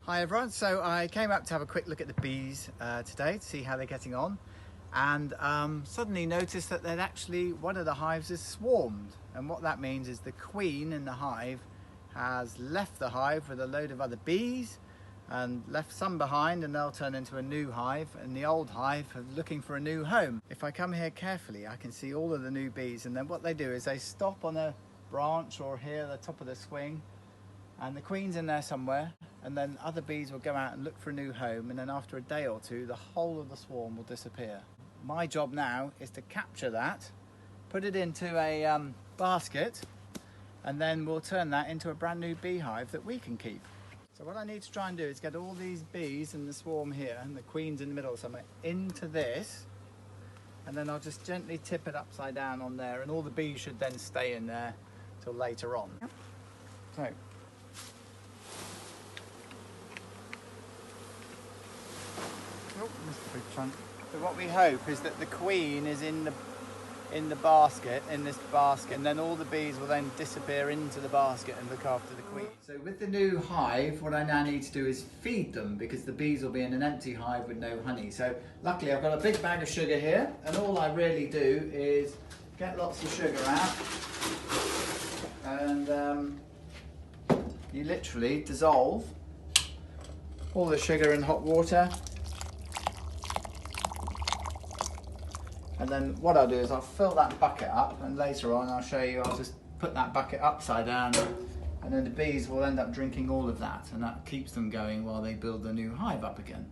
Hi everyone, so I came up to have a quick look at the bees today to see how they're getting on, and suddenly noticed that one of the hives is swarmed, and what that means is the queen in the hive has left the hive with a load of other bees and left some behind, and they'll turn into a new hive, and the old hive are looking for a new home. If I come here carefully I can see all of the new bees, and then what they do is they stop on a branch or here at the top of the swing, and the queen's in there somewhere, and then other bees will go out and look for a new home, and then after a day or two the whole of the swarm will disappear. My job now is to capture that, put it into a basket, and then we'll turn that into a brand new beehive that we can keep. So what I need to try and do is get all these bees in the swarm here, and the queen's in the middle somewhere, into this, and then I'll just gently tip it upside down on there, and all the bees should then stay in there till later on. So missed a big chunk. So what we hope is that the queen is in this basket, and then all the bees will then disappear into the basket and look after the queen. So with the new hive, what I now need to do is feed them, because the bees will be in an empty hive with no honey. So luckily I've got a big bag of sugar here, and all I really do is get lots of sugar out, and you literally dissolve all the sugar in hot water. And then what I'll do is I'll fill that bucket up, and later on I'll show you, I'll just put that bucket upside down, and then the bees will end up drinking all of that, and that keeps them going while they build the new hive up again.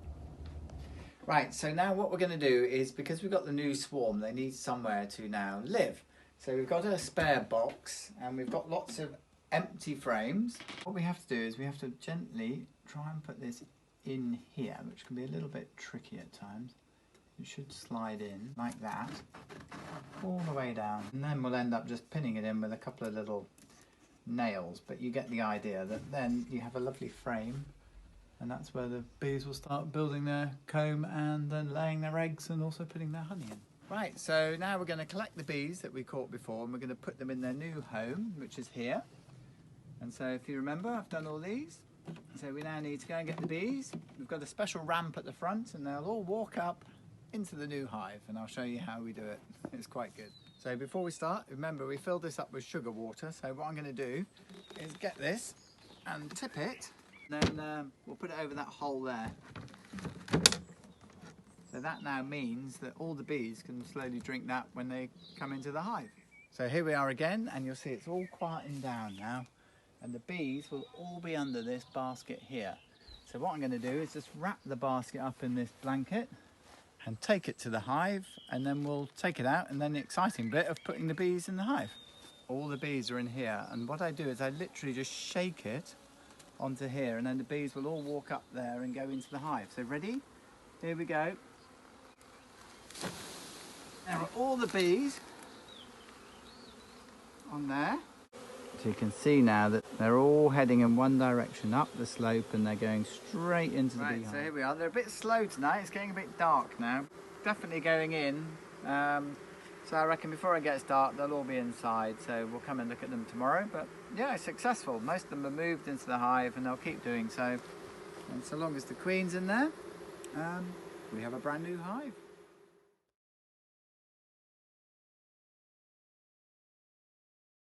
Right, so now what we're going to do is, because we've got the new swarm, they need somewhere to now live. So we've got a spare box, and we've got lots of empty frames. What we have to do is we have to gently try and put this in here, which can be a little bit tricky at times. It should slide in like that, all the way down, and then we'll end up just pinning it in with a couple of little nails, but you get the idea that then you have a lovely frame, and that's where the bees will start building their comb and then laying their eggs and also putting their honey in. Right, so now we're going to collect the bees that we caught before, and we're going to put them in their new home, which is here. And so if you remember, I've done all these. So we now need to go and get the bees. We've got a special ramp at the front, and they'll all walk up into the new hive, and I'll show you how we do it. It's quite good. So before we start, remember we filled this up with sugar water, so what I'm going to do is get this and tip it, then we'll put it over that hole there. So that now means that all the bees can slowly drink that when they come into the hive. So here we are again, and you'll see it's all quieting down now, and the bees will all be under this basket here. So what I'm going to do is just wrap the basket up in this blanket and take it to the hive, and then we'll take it out, and then the exciting bit of putting the bees in the hive. All the bees are in here, and what I do is I literally just shake it onto here, and then the bees will all walk up there and go into the hive. So ready? Here we go. There are all the bees on there. So you can see now that they're all heading in one direction up the slope, and they're going straight into the beehive. Right, so here we are. They're a bit slow tonight. It's getting a bit dark now. Definitely going in. So I reckon before it gets dark, they'll all be inside. So we'll come and look at them tomorrow. But yeah, it's successful. Most of them have moved into the hive, and they'll keep doing so. And so long as the queen's in there, we have a brand new hive.